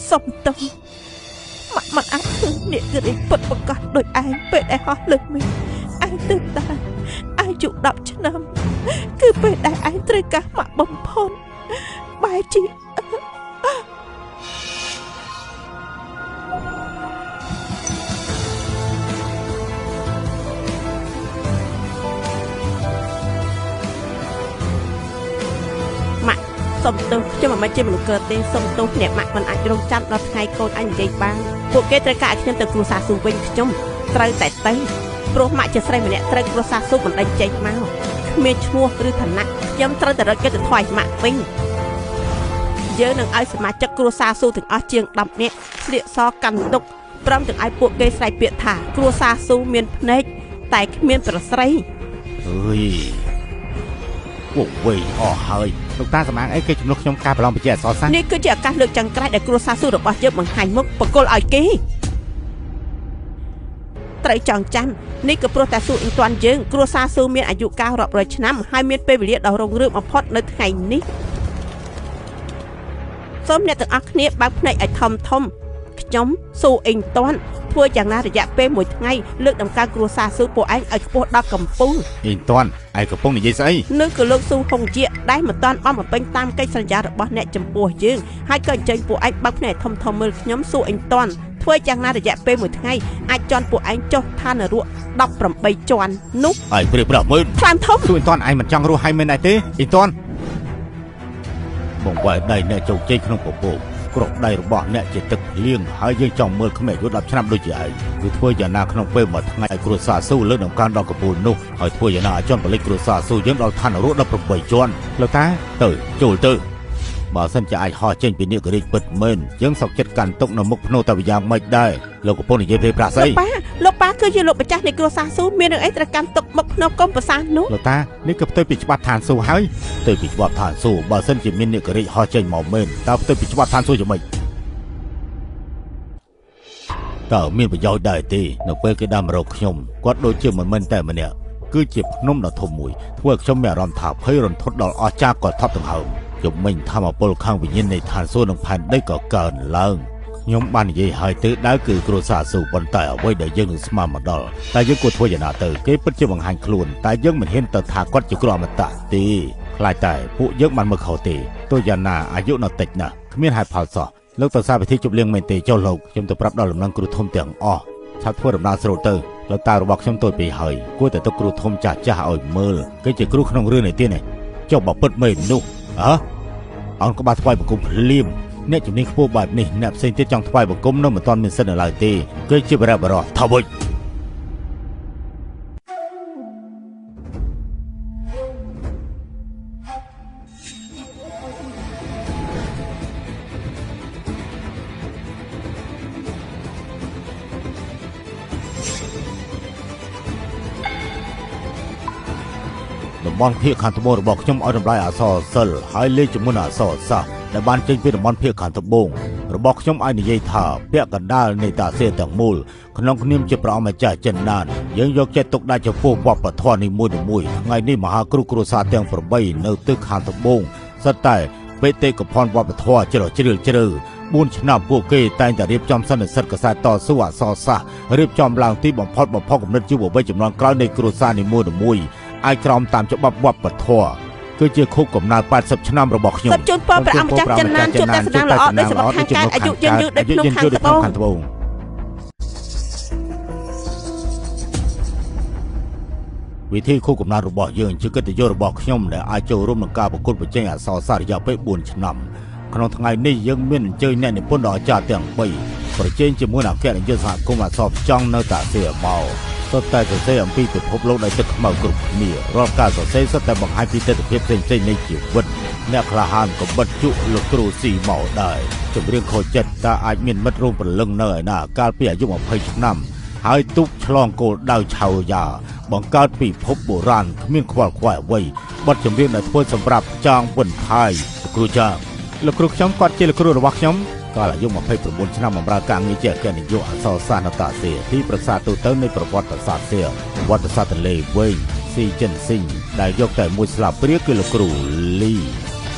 សុំទោសម៉ាក់មិនអាចធ្វើអ្នកគឺរីពិតប្រកបដោយឯងពេលដែលហោះលើមេឯងទើបតែអាយុ10ឆ្នាំគឺពេលដែលឯងត្រូវការម៉ាក់បំផុតបែរជាសុំទោសខ្ញុំមិនមែនជាមនុស្សកើតទេសុំទោសអ្នកម៉ាក់មិនអាចរងចាំដល់ថ្ងៃកូនអញនិយាយបានពួកគេត្រូវការឲ្យខ្ញុំទៅគ្រួសារស៊ូវិញខ្ញុំត្រូវតែទៅព្រោះម៉ាក់ជាស្រីម្នាក់ត្រូវគ្រួសារស៊ូមិនដេញចេញមកគ្មានឈ្មោះឬឋានៈខ្ញុំត្រូវតែរត់គេទៅថ្វាយម៉ាក់វិញយើងនឹងឲ្យសមាជិកគ្រួសារស៊ូទាំងអស់ជាង10នាក់ស្លៀកសកាន់ទុកព្រមទាំងឲ្យពួកគេស្រែកពាក្យថាគ្រួសារស៊ូមានភ្នែកតែគ្មានប្រស្រីអើយពួកវៃអស់ហើយលោកតាសម្អាងអីគេជំនួសខ្ញុំការប្រឡងបច្ចេកអក្សរសាស្ត្រនេះគឺជាឱកាសលើកចុងក្រោយដែលគ្រួសារស៊ូរបស់យើងបង្ហាញមុខបកគលឲ្យគេត្រូវចងចាំនេះក៏ព្រោះតែស៊ូអ៊ីងទាន់យើងគ្រួសារស៊ូមានអាយុកាលរាប់រយឆ្នាំហើយមានពេលវេលាដ៏រុងរឿងបំផុតនៅថ្ងៃនេះសូមអ្នកទាំងអស់គ្នាបើកភ្នែកឲ្យធំខ្ញុំស៊ូអ៊ីងទាន់ធ្វើយ៉ាងណារយៈពេល1ថ្ងៃលើកដំណើរគ្រួសារស៊ូពួកឯងឲ្យខ្ពស់ដល់កំពូលអ៊ីងទាន់ឯងកំពុងនិយាយស្អីនឹងគឺលោកស៊ូហុងជាដែលមិនតាន់បំពេញតាមកិច្ចសន្យារបស់អ្នកចំពោះយើងហើយក៏អញ្ជើញពួកឯងបើកភ្នែកធំមើលខ្ញុំស៊ូអ៊ីងទាន់ធ្វើយ៉ាងណារយៈពេល1ថ្ងៃអាចជន់ពួកឯងចុះឋាននរក18ជាន់នោះហើយព្រាប100000ខ្លាំងធំស៊ូអ៊ីងទាន់ឯងមិនចង់រស់ហើយមែនទេអ៊ីងទាន់បងវាយដៃអ្នកជោគជ័យក្នុងពពកក្របដៃរបស់អ្នកជាទឹកភ្លៀងហើយយើងចង់មើលក្មេងអាយុ10ឆ្នាំដូចជាឯងគឺធ្វើយ៉ាងណាក្នុងពេលមួយថ្ងៃឲ្យគ្រួសារស៊ូលើកដំណើរដល់កំពូលនោះហើយធ្វើយ៉ាងណាឲ្យជន់បលិចគ្រួសារស៊ូយើងដល់ឋាននរក18ជាន់លោកតាទៅចូលទៅបើសិនជាអាចហោះចេញពីនេករាជពិតមែនយើងសោកចិត្តកាន់ទុកនៅមុខភ្នោតតែយ៉ាងម៉េចដែរលោកកំពុងនិយាយពេលប្រាស្អីលោកប៉ាគឺជាលោកម្ចាស់នៃគ្រួសារស៊ូមានរឿងអីត្រូវកាន់ទុកមុខភ្នោតកុំប្រសានោះលោកតានេះគឺផ្ទុយពីច្បាប់ឋានស៊ូហើយផ្ទុយពីច្បាប់ឋានស៊ូបើសិនជាមាននេករាជហោះចេញមកមែនតើផ្ទុយពីច្បាប់ឋានស៊ូយ៉ាងម៉េចតើមានប្រយោជន៍ដែរទេនៅពេលគេដើមរកខ្ញុំគាត់ដូចជាមិនមែនតែម្នាក់គឺជាភ្នំដ៏ធំមួយធ្វើឲ្យខ្ញុំមានអារម្មណ៍ថាភ័យរន្ធត់ដល់អស្ចារ្យក៏ថប់ដង្ហើមខ្ញុំមិញធម្មពលខាងវិញ្ញាណនៃឋានសួគ៌និងផែនដីក៏កើនឡើងខ្ញុំបាននិយាយឲ្យទៅដៅគឺគ្រួសារស៊ូប៉ុន្តែអ្វីដែលយើងនឹងស្មានមកដល់តែយើងគួរធ្វើយ៉ាងណាទៅគេពិតជាបង្ហាញខ្លួនតែយើងមិនហ៊ានទៅថាគាត់ជាគ្រោះអមតៈទេខ្លាចតែពួកយើងបានមើលខុសទេទោះយ៉ាងណាអាយុនៅតិចណាស់គ្មានហេតុផលសោះលោកទៅសារពិធីជប់លៀងមែនទេចុះលោកខ្ញុំទៅប្រាប់ដល់ដំណឹងគ្រូធំទាំងអស់ឆាប់ធ្វើដំណើរស្រូតទៅលោកតារបស់ខ្ញុំទៅពីហើយគួរតែទៅគ្រូធំចាស់ឲ្យមើលគេជាគ្រូក្នុងរឿងនេះទៀតនេះចុះបើពិតមែននោះអោនក្បាលថ្វាយបង្គំភ្លាមអ្នកជំនាញខ្ពស់បែបនេះអ្នកផ្សេងទៀតចង់ថ្វាយបង្គំនៅមិនទាន់មានសិទ្ធិនៅឡើយទេគេជាបរិបរោះថាបុចតំបន់ភាគខាងត្បូងរបស់ខ្ញុំឲ្យតម្លៃអក្សរសិល្ប៍ហើយលេខជាមួយអក្សរសាស្ត្រដែលបានចេញពីតំបន់ភាគខាងត្បូងរបស់ខ្ញុំឲ្យនិយាយថាពាក់កណ្ដាលនៃតាសៀទាំងមូលក្នុងនាមជាព្រះអង្គម្ចាស់ចិនណានយើងយកចិត្តទុកដាក់ចំពោះវប្បធម៌នីមួយៗថ្ងៃនេះមហាគ្រូគ្រួសារទាំង8នៅទិសខាងត្បូងសិតតែបេតិកភណ្ឌវប្បធម៌ជ្រៅ4ឆ្នាំពួកគេតែងតែរៀបចំសន្និសីទកសែតតស៊ូអក្សរសាស្ត្ររៀបចំឡើងទីបំផុតគំនិតយុវវ័យចំនួនក្រោយនៃគ្រួសារនីមួយៗឲ្យក្រោមតាមច្បាប់វប្បធម៌គឺជាខួបកំណើត80ឆ្នាំរបស់ខ្ញុំសូមជូនពរព្រះអង្គម្ចាស់ចិនណានជួបតែស្នាល្អដោយសម្បត្តិខាងកាយអាយុយឺនយូរដូចភ្នំខាងត្បូងវិធីខួបកំណើតរបស់យើងជាកិត្តិយសរបស់ខ្ញុំដែលអាចចូលរួមក្នុងការប្រកួតប្រជែងអក្សរសាស្ត្ររយៈពេល4ឆ្នាំក្នុងថ្ងៃនេះយើងមានអញ្ជើញអ្នកនិពន្ធដ៏អាចារ្យទាំង3ប្រជែងជាមួយអគ្គនាយកសហគមន៍អក្សរចង់នៅតាសៀមកសុទ្ធតែសរសេរអំពីពិភពលោកដែលទឹកខ្មៅគ្រប់គ្នារាល់ការសរសេរសុទ្ធតែបង្ហាញពីទស្សនវិជ្ជាផ្សេងនៃជីវិតអ្នកក្លាហានក៏បិទជក់លោកគ្រូស៊ីមកដែរចម្រៀងខូចចិត្តតើអាចមានមិត្តរួមព្រលឹងនៅឯណាកាលពីអាយុ20ឆ្នាំហើយទូកឆ្លងគោលដៅឆៅយ៉ាបង្កើតពីភពបុរាណគ្មានខ្វល់ខ្វាយអ្វីបទចម្រៀងដែលធ្វើសម្រាប់ចាងវិនថៃគ្រូចាងលោកគ្រូខ្ញុំគាត់ជាលោកគ្រូរបស់ខ្ញុំកាលអាយុ29ឆ្នាំបម្រើការងារជាអគ្គនាយកអក្សរសាស្ត្រនៅតាសៀទីប្រឹក្សាទូទៅនៃប្រវត្តិសាស្ត្រសៀវត្តសាស្ត្រទន្លេវែងស៊ីចិនស៊ីងដែលយកតែមួយស្លាបព្រាគឺលោកគ្រូលី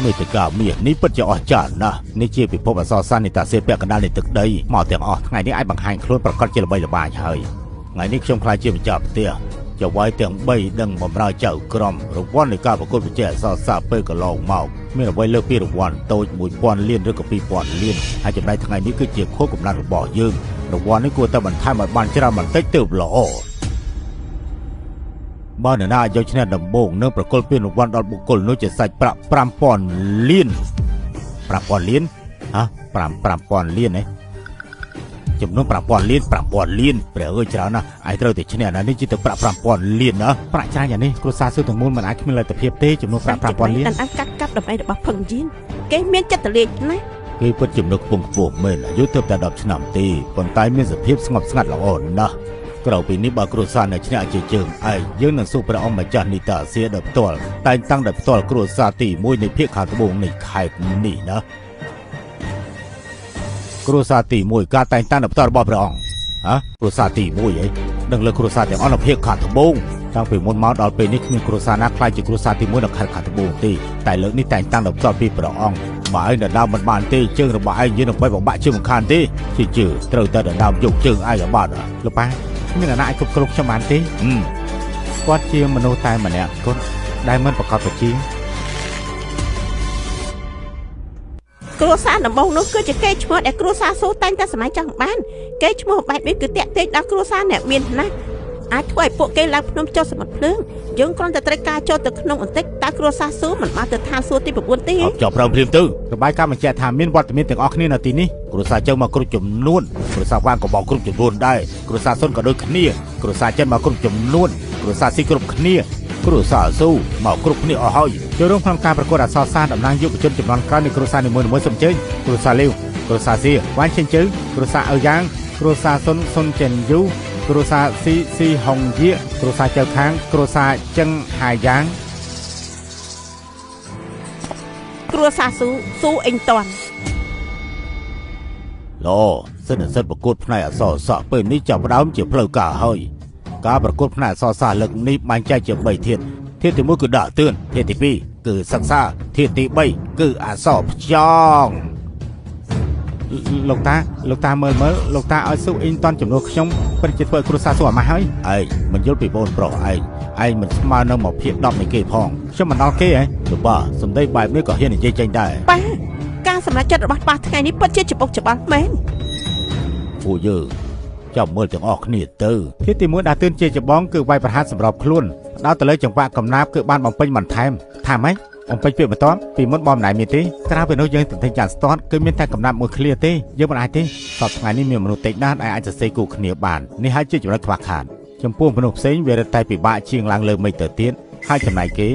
មេតកាមាសនេះពិតជាអស្ចារ្យណាស់នេះជាពិភពអក្សរសាស្ត្រនៃតាសៀពាក់កណ្ដាលនៃទឹកដីមកទាំងអស់ថ្ងៃនេះអាចបង្ហាញខ្លួនប្រកាសជាល្បីល្បាញហើយថ្ងៃនេះខ្ញុំខ្លាចជាម្ចាស់ផ្ទះចៅវាយទាំង3ដឹងបំរើចៅក្រមរង្វាន់នៃការប្រកួតប្រជែងអក្សរសាស្ត្រពេលកន្លងមកមានអ្វីលើពីរង្វាន់តូច 1000 លានឬក៏ 2000 លានហើយចំណែកថ្ងៃនេះគឺជាខួបកំណត់របស់យើងរង្វាន់នេះគួរតែបន្ថែមឲ្យបានច្រើនបន្តិចទៅល្អបើនរណាយកឈ្នះដំបូងនឹងប្រគល់ពានរង្វាន់ដល់បុគ្គលនោះជាសាច់ប្រាក់ 5000 លាន 5000 លានហ៎ 5000 លានឯងចំនួន 5000 លាន 5000 លានព្រះអើយច្រើនណាស់ឯងត្រូវតែឈ្នះណានេះជាទៅប្រាក់ 5000 លានណាប្រាក់ច្រើនយ៉ាងនេះគ្រួសារស៊ូទាំងមូលមិនអាចគ្មានលទ្ធភាពទេចំនួនប្រាក់ 5000 លានអានកាត់ដើម្បីរបស់ផឹងយៀនគេមានចិត្តតលេចណាស់គេពិតចំណុកពងខ្ពស់មែនអាយុទៅតែ10ឆ្នាំទេប៉ុន្តែមានសភាពស្ងប់ស្ងាត់ល្អណាស់ក្រៅពីនេះបើគ្រួសារនៅឈ្នះជាជើងឯងយើងនឹងសួរព្រះអង្គម្ចាស់នីតាសៀដោយផ្ទាល់តែងតាំងដោយផ្ទាល់គ្រួសារទី1នៃភាគខាងត្បូងនៃខេត្តនេះណាគ្រួសារទី1ការតែងតាំងដោយផ្ទាល់របស់ព្រះអង្គគ្រួសារទី1ឯងនឹងលើគ្រួសារទាំងអស់នៅភាគខាងត្បូងតាំងពីមុនមកដល់ពេលនេះគ្មានគ្រួសារណាខ្លាចជាគ្រួសារទី1នៅខេត្តខាងត្បូងទេតែលើកនេះតែងតាំងដោយផ្ទាល់ពីព្រះអង្គបើឯងដណ្ដើមមិនបានទេជើងរបស់ឯងយើងនឹងបែកបំបាក់ជើងមិនខានទេជាជើងត្រូវតែដណ្ដើមយកជើងឯងឲ្យបានលោកប៉ាមានអ្នកណាអាចគ្រប់គ្រងខ្ញុំបានទេគាត់ជាមនុស្សតែម្នាក់គត់ដែលមិនប្រកបប្រជាគ្រួសារដំបូងនោះគឺជាគេឈ្មោះដែលគ្រួសារស៊ូតែងតែសម័យចង់បានគេឈ្មោះបែបនេះគឺតាក់ទងដល់គ្រួសារអ្នកមានណាស់អាចធ្វើឲ្យពួកគេឡើងភ្នំចុះសមុទ្រភ្លើងយើងគ្រាន់តែត្រូវការចូលទៅក្នុងបន្តិចតើគ្រួសារស៊ូមិនបានទៅឋានសួគ៌ទី9ទេចាប់ព្រមព្រៀងទៅរបាយការណ៍បញ្ជាក់ថាមានវត្តមានទាំងអស់គ្នានៅទីនេះគ្រួសារជើងមកគ្រប់ចំនួនគ្រួសារវ៉ាងក៏មកគ្រប់ចំនួនដែរគ្រួសារសុនក៏ដូចគ្នាគ្រួសារចិនមកគ្រប់ចំនួនគ្រួសារស៊ីគ្រប់គ្នាគ្រួសារស៊ូមកគ្រប់គ្នាអស់ហើយចូលរួមក្នុងការប្រកួតអក្សរសាស្ត្រតំណាងយុវជនចំនួនក្រោយនៃគ្រួសារនីមួយៗសូមអញ្ជើញគ្រួសារលាវគ្រួសារសៀវ៉ាន់ជិនជើគ្រួសារអ៊ៅយ៉ាងគ្រួសារសុនចិនយូគ្រួសារស៊ីហុងយាគ្រួសារចៅខាងគ្រួសារចឹងហាយ៉ាងគ្រួសារស៊ូអេងតាន់ឡសិនប្រកួតផ្នែកអក្សរសាស្ត្រពេលនេះចាប់ផ្ដើមជាផ្លូវការហើយការប្រកួតផ្នែកអក្សរសាស្ត្រលើកនេះបែងចែកជា3ធាតុធាតុទី1គឺដាក់ទឿនធាតុទី2គឺសិក្សាធាតុទី3គឺអក្សរផ្ចង់លោកតាមើលលោកតាឲ្យស៊ូអ៊ីងតន់ចំនួនខ្ញុំពិតជាធ្វើគ្រួសារស៊ូអាម៉ាស់ហើយឯងមិនយល់ពីបងប្រុសឯងមិនស្មើនឹង1ភាគ10នៃគេផងខ្ញុំមិនដល់គេហ៎ទៅបាសំដីបែបនេះក៏ហ៊ាននិយាយចេញដែរប៉ាការសម្រេចចិត្តរបស់ប៉ាថ្ងៃនេះពិតជាច្បុកច្បាល់មែនពួកយើងចាំមើលទាំងអស់គ្នាទៅធាតុទី1ដែលទឿនជាច្បងគឺវាយប្រហាត់សម្របខ្លួនដល់ទៅលើចង្វាក់កំណាព្យគឺបានបំពេញបន្ថែមថាម៉េចអំពេញពាក្យបន្ទាប់ពីមុនបងមិនដែរមានទេក្រៅពីនោះយើងទន្ទឹងចាត់ស្ទាត់គឺមានតែកំណាប់មួយឃ្លាទេយើងមិនអាចទេសប្តាហ៍ថ្ងៃនេះមានមនុស្សតិចណាស់ដែលអាចសរសេរគូគ្នាបាននេះហើយជាចំណុចខ្វះខាតចំពោះមនុស្សផ្សេងវារឹតតែពិបាកជាងឡើងលើមេឃទៅទៀតហើយចំណែកគេ